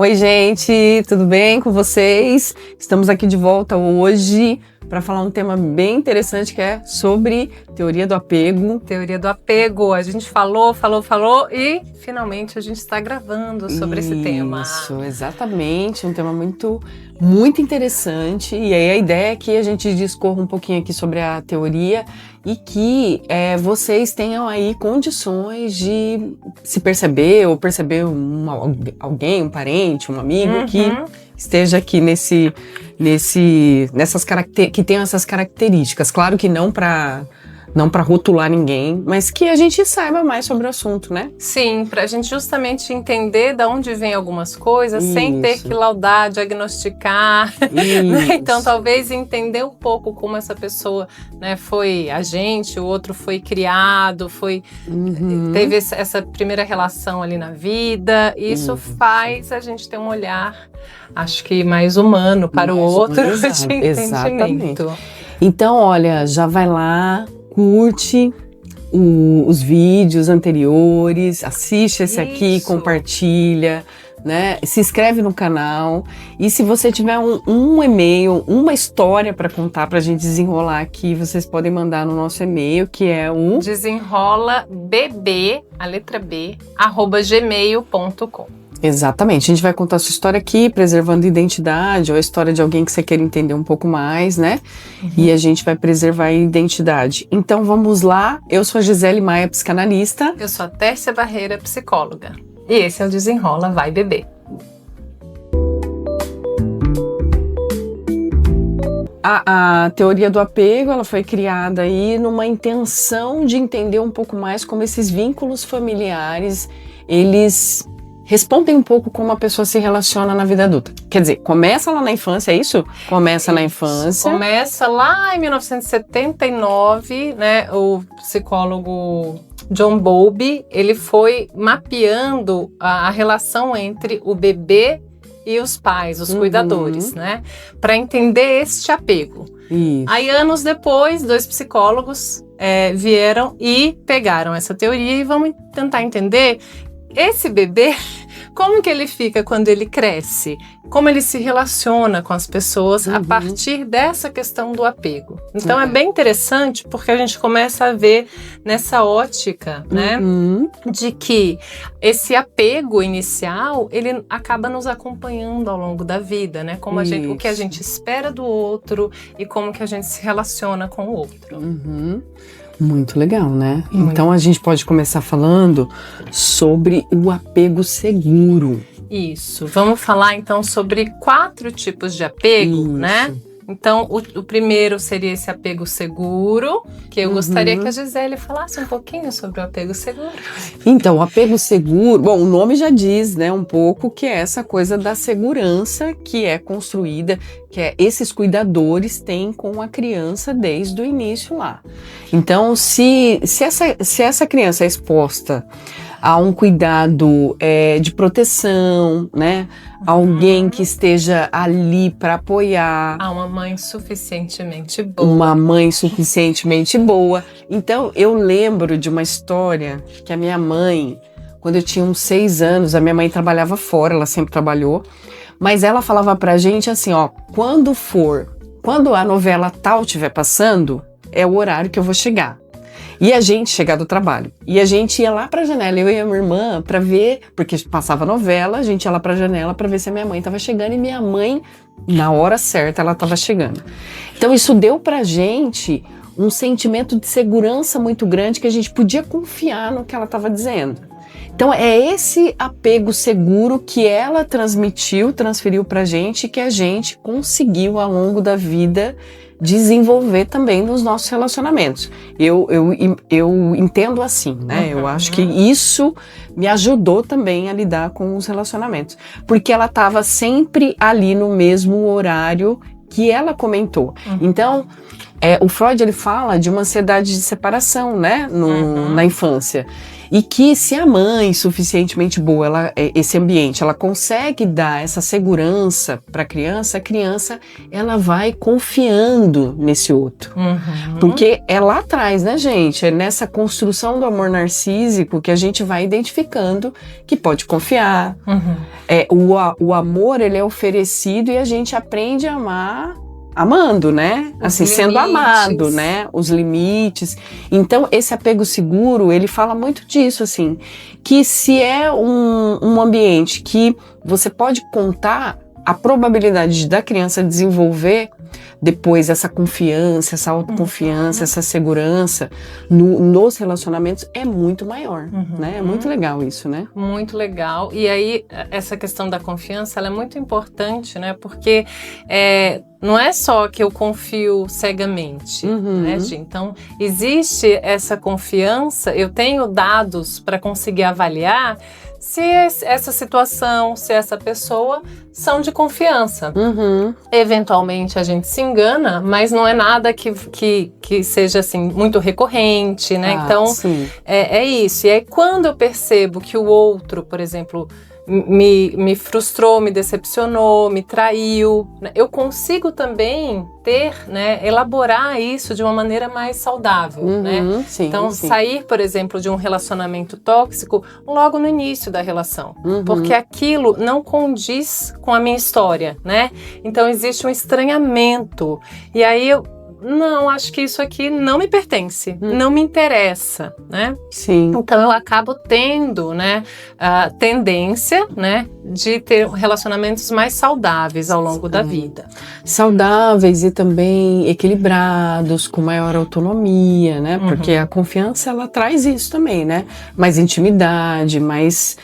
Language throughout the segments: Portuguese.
Oi, gente, tudo bem com vocês? Estamos aqui de volta hoje para falar um tema bem interessante que é sobre teoria do apego. Teoria do apego, a gente falou e finalmente a gente está gravando sobre esse tema. Isso, exatamente, um tema muito interessante. E aí a ideia é que a gente discorra um pouquinho aqui sobre a teoria e que vocês tenham aí condições de se perceber ou perceber alguém, um parente, um amigo que esteja aqui que tenham essas características. Claro que não para rotular ninguém, mas que a gente saiba mais sobre o assunto, né? Sim, para a gente justamente entender de onde vem algumas coisas, sem ter que laudar, diagnosticar. Né? Então, talvez entender um pouco como essa pessoa, né, foi agente, o outro foi criado, teve essa primeira relação ali na vida. E isso faz a gente ter um olhar, acho que mais humano para o outro, de entendimento. Exatamente. Então, olha, já vai lá, curte os vídeos anteriores, assiste esse aqui, compartilha, né? Se inscreve no canal e se você tiver um e-mail, uma história para contar pra gente desenrolar aqui, vocês podem mandar no nosso e-mail, que é o desenrolabb, a letra B, @gmail.com. Exatamente, a gente vai contar a sua história aqui, preservando a identidade, ou a história de alguém que você queira entender um pouco mais, né? E a gente vai preservar a identidade. Então vamos lá, eu sou a Gisele Maia, psicanalista. Eu sou a Tércia Barreira, psicóloga. E esse é o Desenrola Vai Bebê. A teoria do apego, ela foi criada aí numa intenção de entender um pouco mais como esses vínculos familiares, eles respondem um pouco como a pessoa se relaciona na vida adulta. Quer dizer, começa lá na infância, é isso? Começa na infância. Começa lá em 1979, né? O psicólogo John Bowlby, ele foi mapeando a relação entre o bebê e os pais, os cuidadores, né? Para entender este apego. Isso. Aí, anos depois, 2 psicólogos vieram e pegaram essa teoria e vamos tentar entender esse bebê, como que ele fica quando ele cresce? Como ele se relaciona com as pessoas a partir dessa questão do apego. Então é bem interessante porque a gente começa a ver nessa ótica, né, de que esse apego inicial, ele acaba nos acompanhando ao longo da vida, né? Como o que a gente espera do outro e como que a gente se relaciona com o outro. Muito legal, né? Então a gente pode começar falando sobre o apego seguro. Isso. Vamos falar então sobre 4 tipos de apego, né? Então, o primeiro seria esse apego seguro, que eu gostaria que a Gisele falasse um pouquinho sobre o apego seguro. Então, o apego seguro, bom, o nome já diz, né, um pouco que é essa coisa da segurança que é construída, que esses cuidadores têm com a criança desde o início lá. Então, se essa criança é exposta a um cuidado de proteção, né? Alguém que esteja ali para apoiar. A uma mãe suficientemente boa. Uma mãe suficientemente boa. Então, eu lembro de uma história que a minha mãe, quando eu tinha uns 6 anos, a minha mãe trabalhava fora, ela sempre trabalhou, mas ela falava pra gente assim, ó, quando a novela tal estiver passando, é o horário que eu vou chegar. E a gente chegar do trabalho. E a gente ia lá pra janela, eu e a minha irmã, pra ver, porque passava novela, a gente ia lá pra janela pra ver se a minha mãe tava chegando, e minha mãe, na hora certa, ela tava chegando. Então isso deu pra gente um sentimento de segurança muito grande, que a gente podia confiar no que ela tava dizendo. Então é esse apego seguro que ela transferiu pra gente, que a gente conseguiu ao longo da vida desenvolver também nos nossos relacionamentos. Eu entendo assim, né? Eu acho que isso me ajudou também a lidar com os relacionamentos. Porque ela estava sempre ali no mesmo horário que ela comentou. Então, o Freud, ele fala de uma ansiedade de separação, né? Na infância. E que se a mãe suficientemente boa, esse ambiente, ela consegue dar essa segurança para a criança ela vai confiando nesse outro. Porque é lá atrás, né, gente? É nessa construção do amor narcísico que a gente vai identificando que pode confiar. O amor, ele é oferecido e a gente aprende a amar amando, né? Assim, sendo amado, né? Os limites. Então, esse apego seguro, ele fala muito disso, assim, que se é um ambiente que você pode contar, a probabilidade da criança desenvolver depois essa confiança, essa autoconfiança, essa segurança nos relacionamentos é muito maior, né? É muito legal isso, né? Muito legal. E aí, essa questão da confiança, ela é muito importante, né? Porque não é só que eu confio cegamente, né, Gi? Então, existe essa confiança, eu tenho dados para conseguir avaliar se essa situação, se essa pessoa são de confiança. Eventualmente a gente se engana, mas não é nada que seja assim muito recorrente, né? Então é isso. E aí quando eu percebo que o outro, por exemplo, me frustrou, me decepcionou, me traiu, né? Eu consigo também elaborar isso de uma maneira mais saudável, né? Então, sair, por exemplo, de um relacionamento tóxico logo no início da relação, porque aquilo não condiz com a minha história, né? Então, existe um estranhamento. E aí, não, acho que isso aqui não me pertence, não me interessa, né? Então eu acabo tendo, né, a tendência, né, de ter relacionamentos mais saudáveis ao longo da vida. Saudáveis e também equilibrados, com maior autonomia, né? Porque a confiança, ela traz isso também, né? Mais intimidade, mais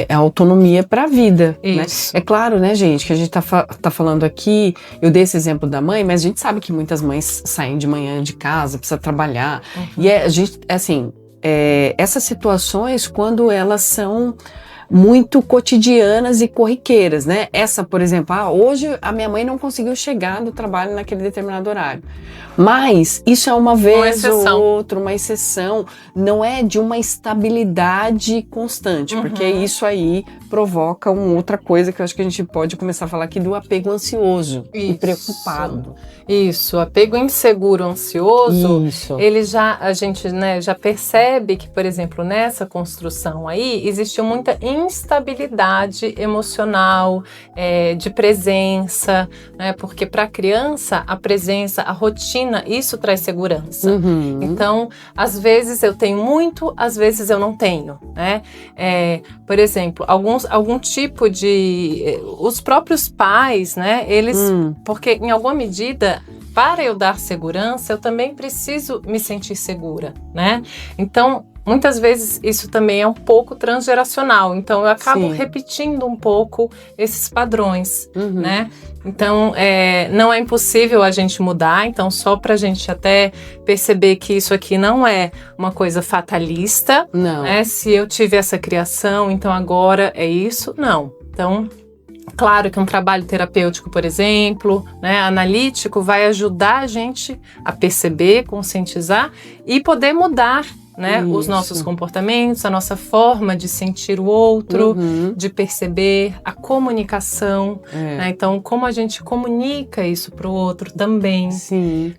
autonomia para a vida, né? É claro, né, gente, que a gente tá falando aqui, eu dei esse exemplo da mãe, mas a gente sabe que muitas mães saem de manhã de casa, precisa trabalhar, e a gente, assim, essas situações, quando elas são muito cotidianas e corriqueiras, né? Essa, por exemplo, hoje a minha mãe não conseguiu chegar do trabalho naquele determinado horário. Mas isso é uma vez ou outra, uma exceção, não é de uma estabilidade constante, porque isso aí provoca uma outra coisa que eu acho que a gente pode começar a falar aqui do apego ansioso e preocupado. Isso, apego inseguro, ansioso, a gente, né, já percebe que, por exemplo, nessa construção aí, existiu muita instabilidade emocional, de presença, né, porque para a criança, a presença, a rotina, isso traz segurança. Então, às vezes eu tenho muito, às vezes eu não tenho, né? Por exemplo, algum tipo de... Os próprios pais, né? Eles... Porque, em alguma medida, para eu dar segurança, eu também preciso me sentir segura, né? Então, muitas vezes isso também é um pouco transgeracional, então eu acabo repetindo um pouco esses padrões, né? Então, não é impossível a gente mudar, então só pra gente até perceber que isso aqui não é uma coisa fatalista, né? Se eu tive essa criação, então agora é isso, não. Então, claro que um trabalho terapêutico, por exemplo, né, analítico, vai ajudar a gente a perceber, conscientizar e poder mudar, né, os nossos comportamentos, a nossa forma de sentir o outro, de perceber a comunicação, né? Então como a gente comunica isso para o outro também,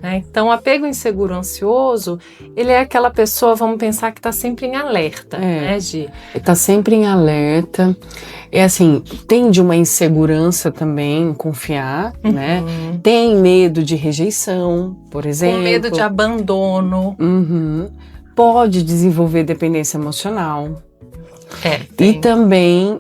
né? Então o apego inseguro ansioso, ele é aquela pessoa, vamos pensar, que está sempre em alerta, né, Gi? Está sempre em alerta, assim, tem de uma insegurança também, confiar, né? Tem medo de rejeição, por exemplo. Com medo de abandono. Pode desenvolver dependência emocional. E também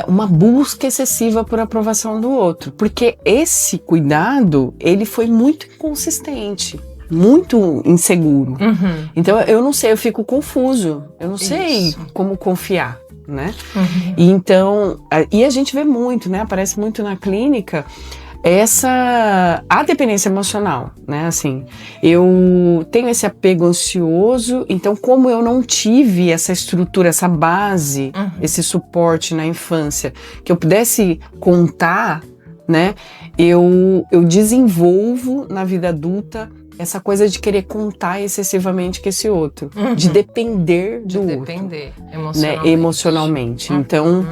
uma busca excessiva por aprovação do outro. Porque esse cuidado, ele foi muito inconsistente, muito inseguro. Então, eu não sei, eu fico confuso. Eu não sei como confiar, né? E então, e a gente vê muito, né? Aparece muito na clínica a dependência emocional, né? Assim, eu tenho esse apego ansioso, então como eu não tive essa estrutura, essa base, esse suporte na infância, que eu pudesse contar, né? Eu desenvolvo na vida adulta essa coisa de querer contar excessivamente com esse outro, de depender do outro. De depender emocionalmente. Né? Emocionalmente. Então,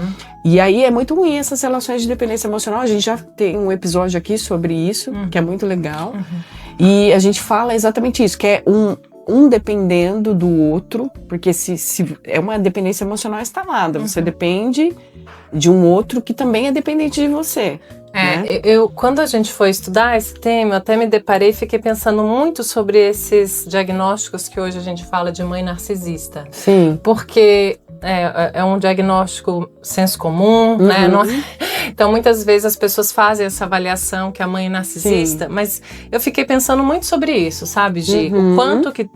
e aí é muito ruim essas relações de dependência emocional. A gente já tem um episódio aqui sobre isso, que é muito legal. E a gente fala exatamente isso, que é um dependendo do outro, porque se é uma dependência emocional instalada, você depende de um outro que também é dependente de você. Né? Quando a gente foi estudar esse tema, eu até me deparei e fiquei pensando muito sobre esses diagnósticos que hoje a gente fala de mãe narcisista. Sim. Porque é um diagnóstico senso comum, né? Então, muitas vezes as pessoas fazem essa avaliação que a mãe é narcisista, mas eu fiquei pensando muito sobre isso, sabe, Gi? O quanto que...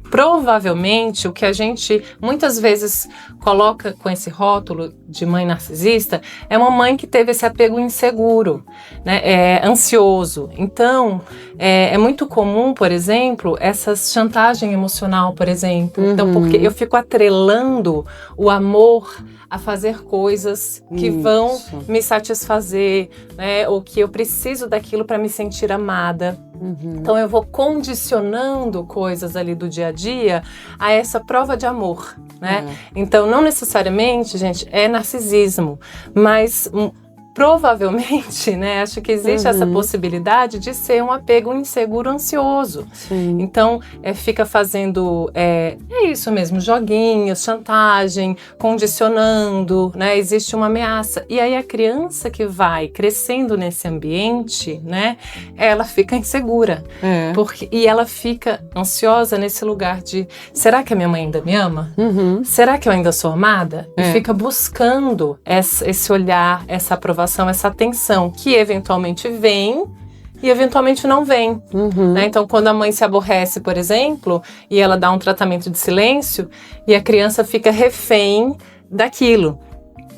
Provavelmente, o que a gente muitas vezes coloca com esse rótulo de mãe narcisista é uma mãe que teve esse apego inseguro, né? Ansioso. Então, é muito comum, por exemplo, essa chantagem emocional, por exemplo. Então, porque eu fico atrelando o amor a fazer coisas que vão me satisfazer, né? Ou que eu preciso daquilo para me sentir amada. Então eu vou condicionando coisas ali do dia a dia a essa prova de amor, né? Então não necessariamente, gente, é narcisismo, mas provavelmente, né, acho que existe essa possibilidade de ser um apego inseguro, ansioso. Sim. Então, fica fazendo, é isso mesmo, joguinhos, chantagem, condicionando, né, existe uma ameaça. E aí a criança que vai crescendo nesse ambiente, né, ela fica insegura. E ela fica ansiosa nesse lugar de, será que a minha mãe ainda me ama? Será que eu ainda sou amada? E fica buscando esse olhar, essa aprovação, essa atenção que eventualmente vem e eventualmente não vem. Né? Então, quando a mãe se aborrece, por exemplo, e ela dá um tratamento de silêncio e a criança fica refém daquilo.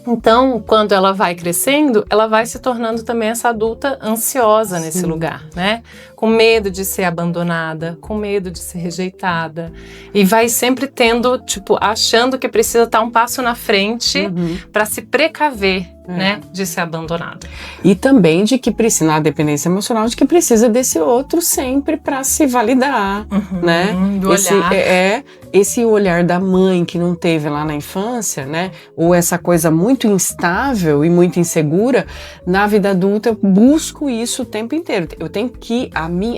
Então, quando ela vai crescendo, ela vai se tornando também essa adulta ansiosa nesse lugar, né? Com medo de ser abandonada, com medo de ser rejeitada. E vai sempre tendo, achando que precisa estar um passo na frente para se precaver, né? De ser abandonada. E também de que precisa, na dependência emocional, de que precisa desse outro sempre para se validar, né? Do olhar. Esse olhar da mãe que não teve lá na infância, né? Ou essa coisa muito instável e muito insegura, na vida adulta eu busco isso o tempo inteiro. Eu tenho que,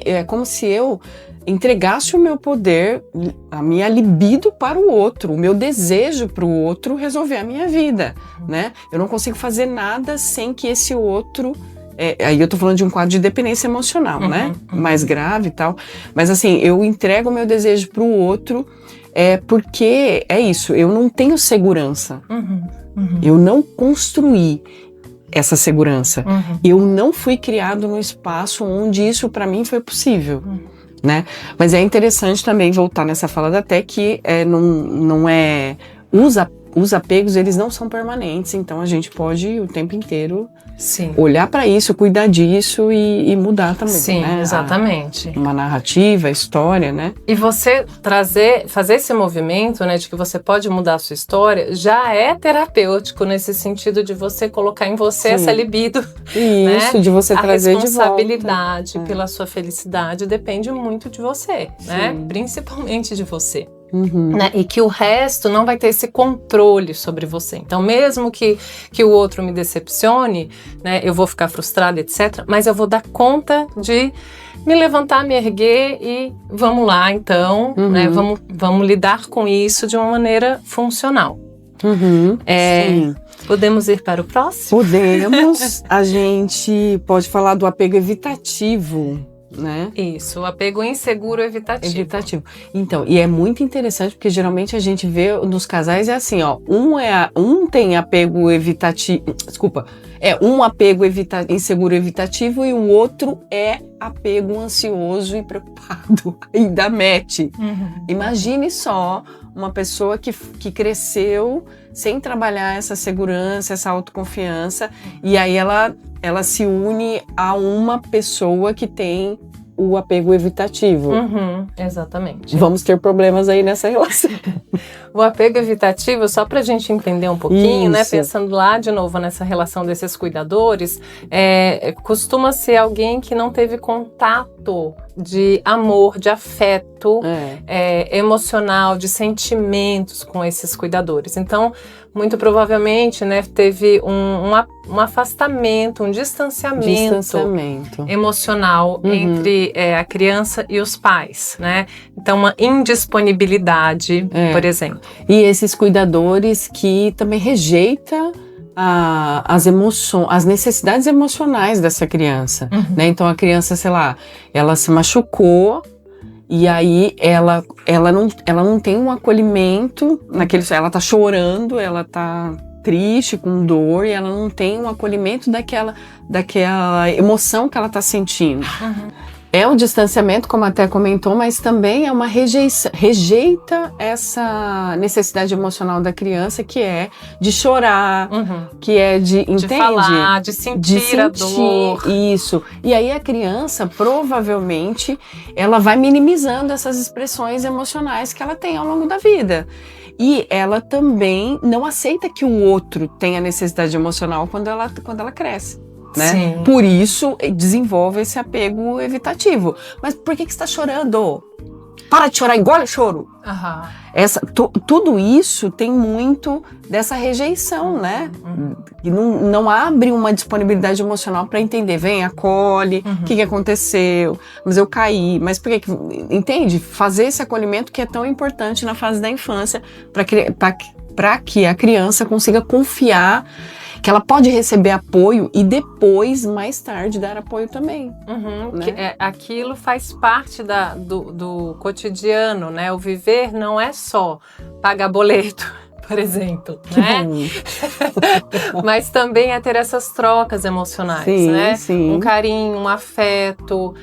é como se eu entregasse o meu poder, a minha libido para o outro, o meu desejo para o outro resolver a minha vida, né? Eu não consigo fazer nada sem que esse outro... aí eu tô falando de um quadro de dependência emocional, né? Mais grave e tal. Mas assim, eu entrego o meu desejo para o outro, porque é isso, eu não tenho segurança. Eu não construí essa segurança. Eu não fui criado num espaço onde isso para mim foi possível. Né? Mas é interessante também voltar nessa fala da Té que não é... Os apegos, eles não são permanentes, então a gente pode o tempo inteiro olhar para isso, cuidar disso e mudar também. Sim, né? exatamente. Uma narrativa, a história, né? E você fazer esse movimento, né, de que você pode mudar a sua história, já é terapêutico nesse sentido de você colocar em você essa libido. Isso, né? De você trazer de volta. A responsabilidade pela sua felicidade depende muito de você, né? Principalmente de você. Né? E que o resto não vai ter esse controle sobre você. Então, mesmo que o outro me decepcione, né, eu vou ficar frustrada, etc. Mas eu vou dar conta de me levantar, me erguer e vamos lá, então, né, vamos lidar com isso de uma maneira funcional. Podemos ir para o próximo? Podemos. A gente pode falar do apego evitativo. Né? Isso, o apego inseguro evitativo. Então, e é muito interessante porque geralmente a gente vê nos casais assim, ó, um tem apego evitativo, um apego inseguro evitativo e o outro é apego ansioso e preocupado. Ainda mete. Imagine só uma pessoa que cresceu sem trabalhar essa segurança, essa autoconfiança, e aí ela se une a uma pessoa que tem o apego evitativo. Exatamente. Vamos ter problemas aí nessa relação. O apego evitativo, só para a gente entender um pouquinho, né? Isso. Pensando lá de novo nessa relação desses cuidadores, costuma ser alguém que não teve contato de amor, de afeto emocional, de sentimentos com esses cuidadores. Então, muito provavelmente, né, teve um afastamento, um distanciamento emocional entre a criança e os pais, né? Então, uma indisponibilidade, por exemplo. E esses cuidadores que também rejeitam as emoções, as necessidades emocionais dessa criança, né? Então a criança, sei lá, ela se machucou e aí ela não tem um acolhimento ela tá chorando, ela tá triste, com dor, e ela não tem um acolhimento daquela emoção que ela tá sentindo. É o distanciamento, como até comentou, mas também é uma rejeita essa necessidade emocional da criança, que é de chorar, que é de falar, de sentir a dor. Isso. E aí a criança, provavelmente, ela vai minimizando essas expressões emocionais que ela tem ao longo da vida. E ela também não aceita que o outro tenha necessidade emocional quando ela cresce. Né? Por isso desenvolve esse apego evitativo. Mas por que você está chorando? Para de chorar, engole o choro. Tudo isso tem muito dessa rejeição, né? E não abre uma disponibilidade emocional para entender. Vem, acolhe, o que aconteceu, mas eu caí. Mas por que? Entende? Fazer esse acolhimento que é tão importante na fase da infância para que a criança consiga confiar que ela pode receber apoio e depois, mais tarde, dar apoio também. Né? Aquilo faz parte do cotidiano, né? O viver não é só pagar boleto, por exemplo, né? Mas também é ter essas trocas emocionais, né? Um carinho, um afeto,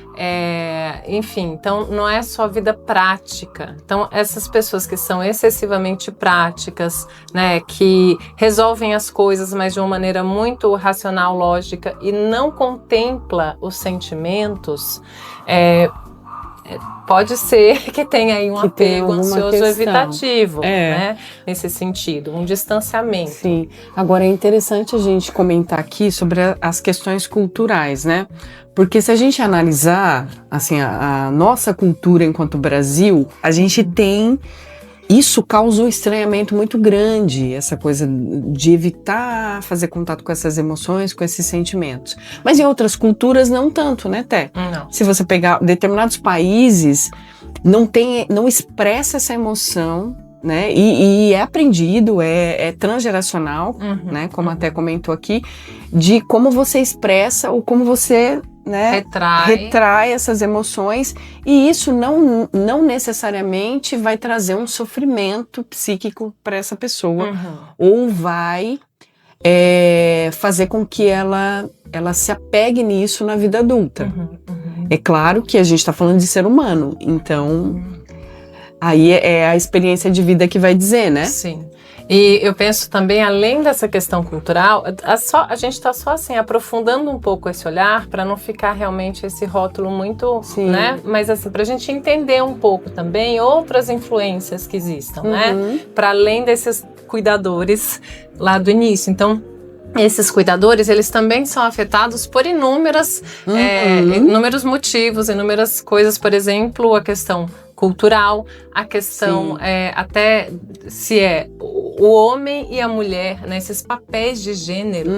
enfim. Então, não é só vida prática. Então, essas pessoas que são excessivamente práticas, né? Que resolvem as coisas, mas de uma maneira muito racional, lógica, e não contempla os sentimentos, pode ser que tenha aí um apego ansioso evitativo, né? Nesse sentido, um distanciamento. Sim. Agora é interessante a gente comentar aqui sobre as questões culturais, né? Porque se a gente analisar, assim, a nossa cultura enquanto Brasil, a gente tem... Isso causa um estranhamento muito grande, essa coisa de evitar fazer contato com essas emoções, com esses sentimentos. Mas em outras culturas não tanto, né, Té? Não. Se você pegar determinados países, não expressa essa emoção, né? E é aprendido, é transgeracional, né? Como até comentou aqui, de como você expressa ou como você... né, retrai essas emoções, e isso não necessariamente vai trazer um sofrimento psíquico para essa pessoa, ou vai fazer com que ela se apegue nisso na vida adulta. É claro que a gente está falando de ser humano, então aí é a experiência de vida que vai dizer, né? Sim. E eu penso também, além dessa questão cultural, a gente está só assim, aprofundando um pouco esse olhar para não ficar realmente esse rótulo muito, né? Mas assim, para a gente entender um pouco também outras influências que existam, né? Para além desses cuidadores lá do início. Então, esses cuidadores, eles também são afetados por inúmeros motivos, inúmeras coisas, por exemplo, a questão cultural, a questão até se é o homem e a mulher, né, esses papéis de gênero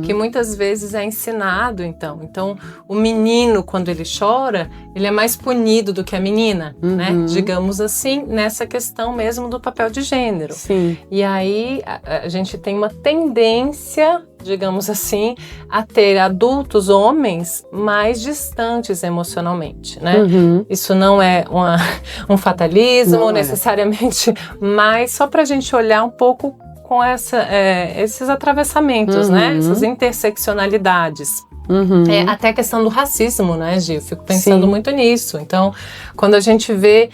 que muitas vezes é ensinado, então o menino, quando ele chora, ele é mais punido do que a menina, né, digamos assim, nessa questão mesmo do papel de gênero. Sim. E aí a gente tem uma tendência, digamos assim, a ter adultos homens mais distantes emocionalmente, né? Isso não é um fatalismo, não necessariamente, mas só para a gente olhar um pouco com esses atravessamentos, né? Essas interseccionalidades. Até a questão do racismo, né, Gi? Eu fico pensando Sim. muito nisso. Então, quando a gente vê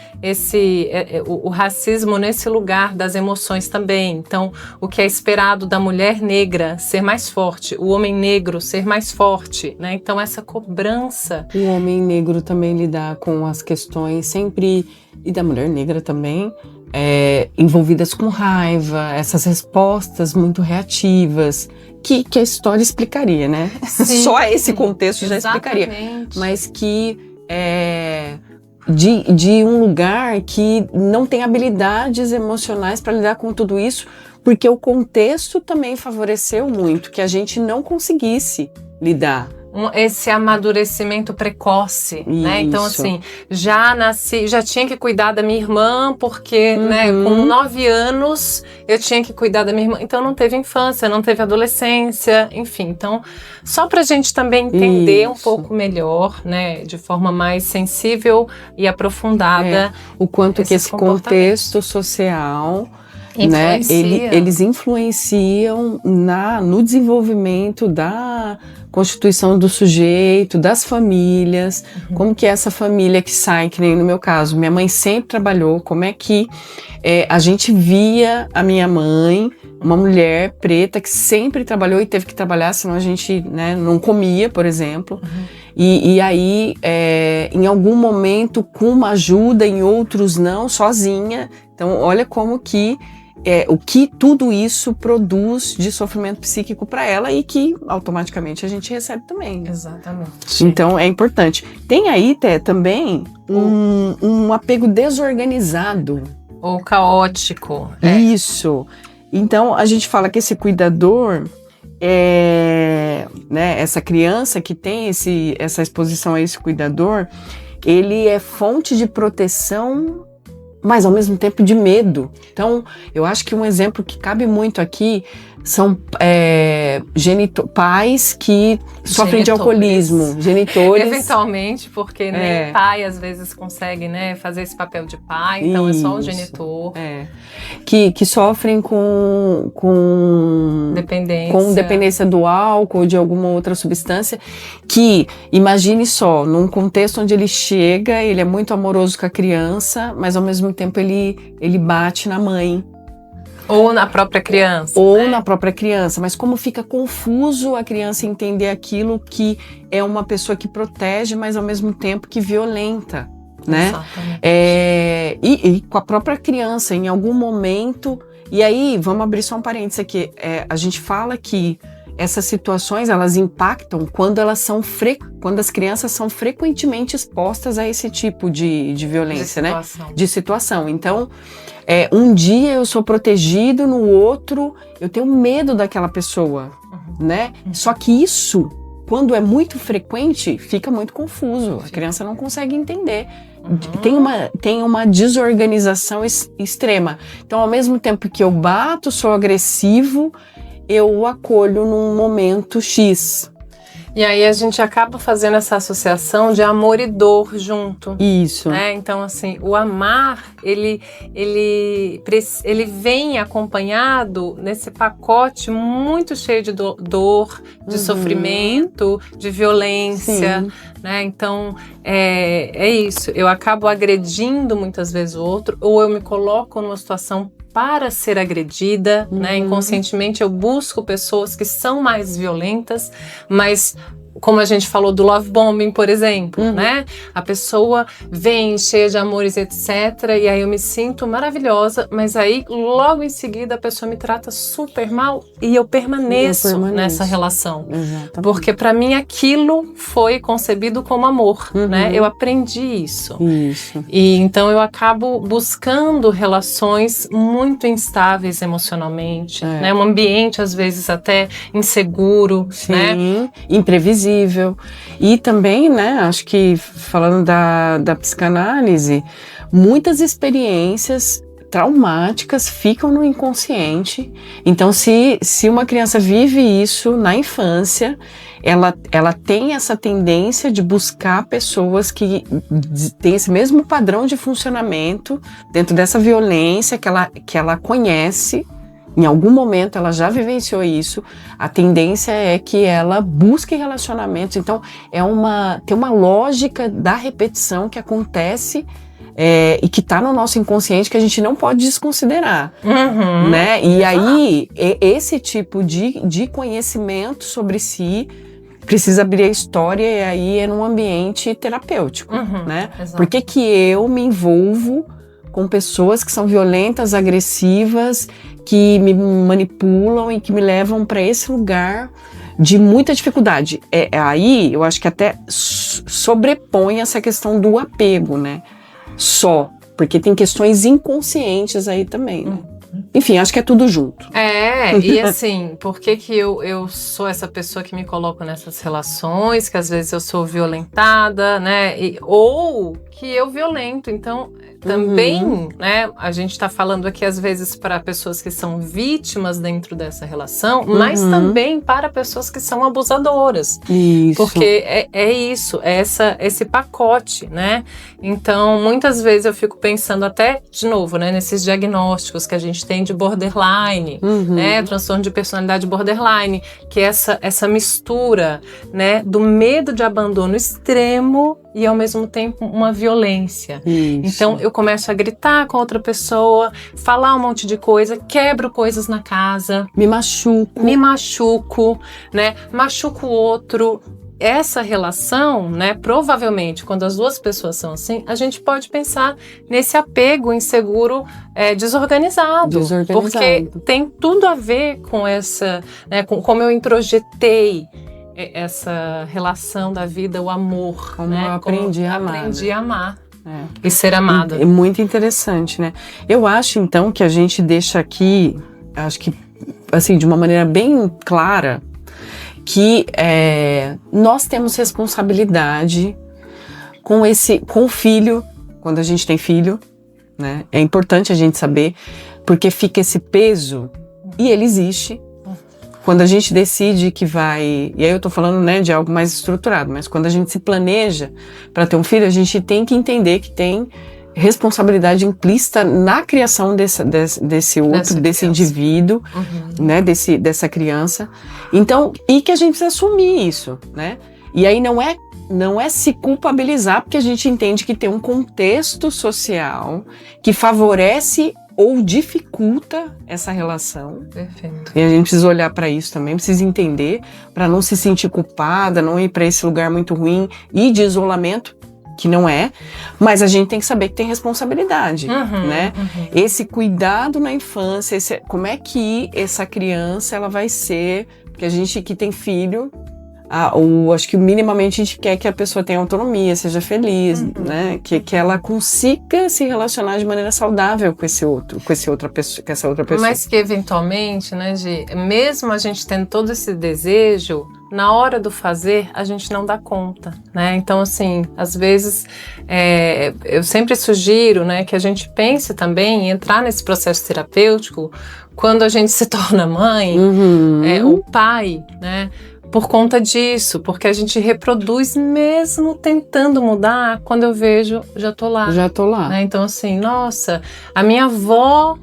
o racismo nesse lugar das emoções também, então, o que é esperado da mulher negra ser mais forte, o homem negro ser mais forte, né? Então, essa cobrança. O homem negro também lidar com as questões sempre, e da mulher negra também, envolvidas com raiva, essas respostas muito reativas, que a história explicaria, né? Sim, Só esse contexto já explicaria. Mas que de um lugar que não tem habilidades emocionais para lidar com tudo isso, porque o contexto também favoreceu muito que a gente não conseguisse lidar. Esse amadurecimento precoce, né? Então, assim, já tinha que cuidar da minha irmã, porque, né, com 9 anos eu tinha que cuidar da minha irmã. Então, não teve infância, não teve adolescência, enfim. Então, só pra gente também entender um pouco melhor, né, de forma mais sensível e aprofundada. O quanto que esse contexto social, né, eles influenciam no desenvolvimento da constituição do sujeito, das famílias, como que essa família que sai, que nem no meu caso, minha mãe sempre trabalhou, como é que a gente via a minha mãe, uma mulher preta que sempre trabalhou e teve que trabalhar, senão a gente, né, não comia, por exemplo. E aí, em algum momento, com uma ajuda, em outros não, sozinha. Então, olha como que o que tudo isso produz de sofrimento psíquico para ela e que automaticamente a gente recebe também. Exatamente. Então é importante. Tem aí, Té, também um apego desorganizado. Ou caótico. Isso. Então a gente fala que esse cuidador, né, essa criança que tem essa exposição a esse cuidador, ele é fonte de proteção, mas ao mesmo tempo de medo. Então, eu acho que um exemplo que cabe muito aqui são pais que sofrem de alcoolismo, genitores. Eventualmente, porque nem pai às vezes consegue, né, fazer esse papel de pai, então é só o genitor. Que sofrem com dependência do álcool ou de alguma outra substância, que, imagine só, num contexto onde ele chega, ele é muito amoroso com a criança, mas ao mesmo tempo ele bate na mãe. Ou na própria criança. Na própria criança, mas como fica confuso a criança entender aquilo que é uma pessoa que protege, mas ao mesmo tempo que violenta, né? Exatamente. E com a própria criança, em algum momento. E aí, vamos abrir só um parênteses aqui. A gente fala que essas situações, elas impactam quando as crianças são frequentemente expostas a esse tipo de violência, né? De situação. Então, um dia eu sou protegido, no outro eu tenho medo daquela pessoa, né? Só que isso, quando é muito frequente, fica muito confuso. A criança não consegue entender. Tem uma desorganização extrema. Então, ao mesmo tempo que eu bato, sou agressivo, eu o acolho num momento X. E aí a gente acaba fazendo essa associação de amor e dor junto. Isso. Né? Então, assim, o amar, ele vem acompanhado nesse pacote muito cheio de dor, de sofrimento, de violência. Né? Então, é isso. Eu acabo agredindo muitas vezes o outro, ou eu me coloco numa situação para ser agredida, né? Inconscientemente eu busco pessoas que são mais violentas, mas como a gente falou do love bombing, por exemplo, né? A pessoa vem cheia de amores, etc. E aí eu me sinto maravilhosa, mas aí logo em seguida a pessoa me trata super mal e eu permaneço nessa relação. Exatamente. Porque para mim aquilo foi concebido como amor, né? Eu aprendi isso. E então eu acabo buscando relações muito instáveis emocionalmente, né? Um ambiente às vezes até inseguro, né? Imprevisível. E também, né, acho que falando da psicanálise, muitas experiências traumáticas ficam no inconsciente. Então, se uma criança vive isso na infância, ela tem essa tendência de buscar pessoas que têm esse mesmo padrão de funcionamento dentro dessa violência que ela conhece, Em algum momento ela já vivenciou isso, a tendência é que ela busque relacionamentos. Então, tem uma lógica da repetição que acontece e que está no nosso inconsciente que a gente não pode desconsiderar, né? E aí, esse tipo de conhecimento sobre si precisa abrir a história e aí é num ambiente terapêutico, né? Exato. Por que que eu me envolvo com pessoas que são violentas, agressivas, que me manipulam e que me levam para esse lugar de muita dificuldade? Aí eu acho que até sobrepõe essa questão do apego, né? Porque tem questões inconscientes aí também, né? Enfim, acho que é tudo junto. E assim, por que eu sou essa pessoa que me coloco nessas relações, que às vezes eu sou violentada, né? Ou que eu violento, então também, né? A gente tá falando aqui às vezes para pessoas que são vítimas dentro dessa relação, mas também para pessoas que são abusadoras. Isso. Porque esse pacote, né? Então, muitas vezes eu fico pensando até, de novo, né? Nesses diagnósticos que a gente tem de borderline, né? Transtorno de personalidade borderline, que é essa mistura, né? Do medo de abandono extremo e ao mesmo tempo uma violência. Isso. Então eu começo a gritar com outra pessoa, falar um monte de coisa, quebro coisas na casa, me machuco, né? Machuco o outro. Essa relação, né, provavelmente, quando as duas pessoas são assim, a gente pode pensar nesse apego inseguro desorganizado. Porque tem tudo a ver com essa, né, com como eu introjetei essa relação da vida, o amor. Como né? eu aprendi a amar. Aprendi a amar. E ser amada. É muito interessante, né? Eu acho, então, que a gente deixa aqui, acho que, assim, de uma maneira bem clara, que nós temos responsabilidade com o filho, quando a gente tem filho, né? É importante a gente saber, porque fica esse peso, e ele existe. Quando a gente decide que vai, e aí eu tô falando, né, de algo mais estruturado, mas quando a gente se planeja para ter um filho, a gente tem que entender que tem responsabilidade implícita na criação desse indivíduo, né, dessa criança. Então, e que a gente precisa assumir isso, né? E aí não é se culpabilizar, porque a gente entende que tem um contexto social que favorece ou dificulta essa relação. Perfeito. E a gente precisa olhar para isso também, precisa entender, para não se sentir culpada, não ir para esse lugar muito ruim e de isolamento, que não é, mas a gente tem que saber que tem responsabilidade, né? Esse cuidado na infância, como é que essa criança ela vai ser, porque a gente que tem filho, acho que minimamente a gente quer que a pessoa tenha autonomia, seja feliz, né? Que ela consiga se relacionar de maneira saudável com essa outra pessoa. Mas que eventualmente, né, Gi, mesmo a gente tendo todo esse desejo, na hora do fazer, a gente não dá conta, né? Então, assim, às vezes, eu sempre sugiro, né, que a gente pense também em entrar nesse processo terapêutico quando a gente se torna mãe, ou pai, né? Por conta disso, porque a gente reproduz mesmo tentando mudar, quando eu vejo, já tô lá. Né? Então, assim, nossa, a minha avó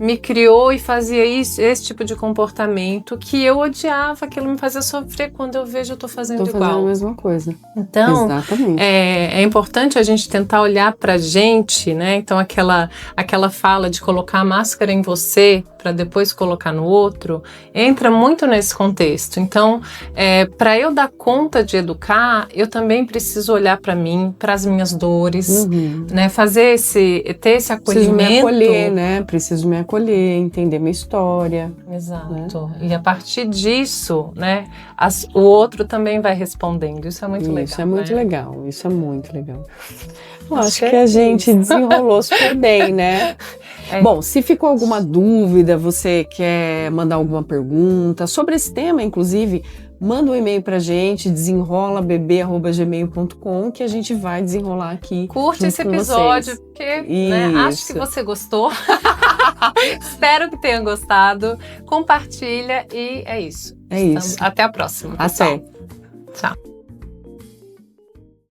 me criou e fazia esse tipo de comportamento que eu odiava, aquilo me fazia sofrer. Quando eu vejo, eu tô fazendo igual. Tô fazendo a mesma coisa. Então, exatamente. É importante a gente tentar olhar pra gente, né? Então, aquela fala de colocar a máscara em você para depois colocar no outro, entra muito nesse contexto. Então, para eu dar conta de educar, eu também preciso olhar para mim, para as minhas dores, né? Ter esse acolhimento. Preciso me acolher, né? Preciso me acolher, entender minha história. Exato. Né? E a partir disso, né? O outro também vai respondendo. Isso é muito legal. Isso é muito legal. Isso é muito legal. Eu acho que a gente desenrolou super bem, né? Bom, se ficou alguma dúvida, você quer mandar alguma pergunta sobre esse tema, inclusive, manda um e-mail pra gente, desenrolabebê@gmail.com, que a gente vai desenrolar aqui. Curte esse episódio, porque né, acho que você gostou. Espero que tenha gostado. Compartilha e é isso. Isso. Até a próxima. Até. Tchau.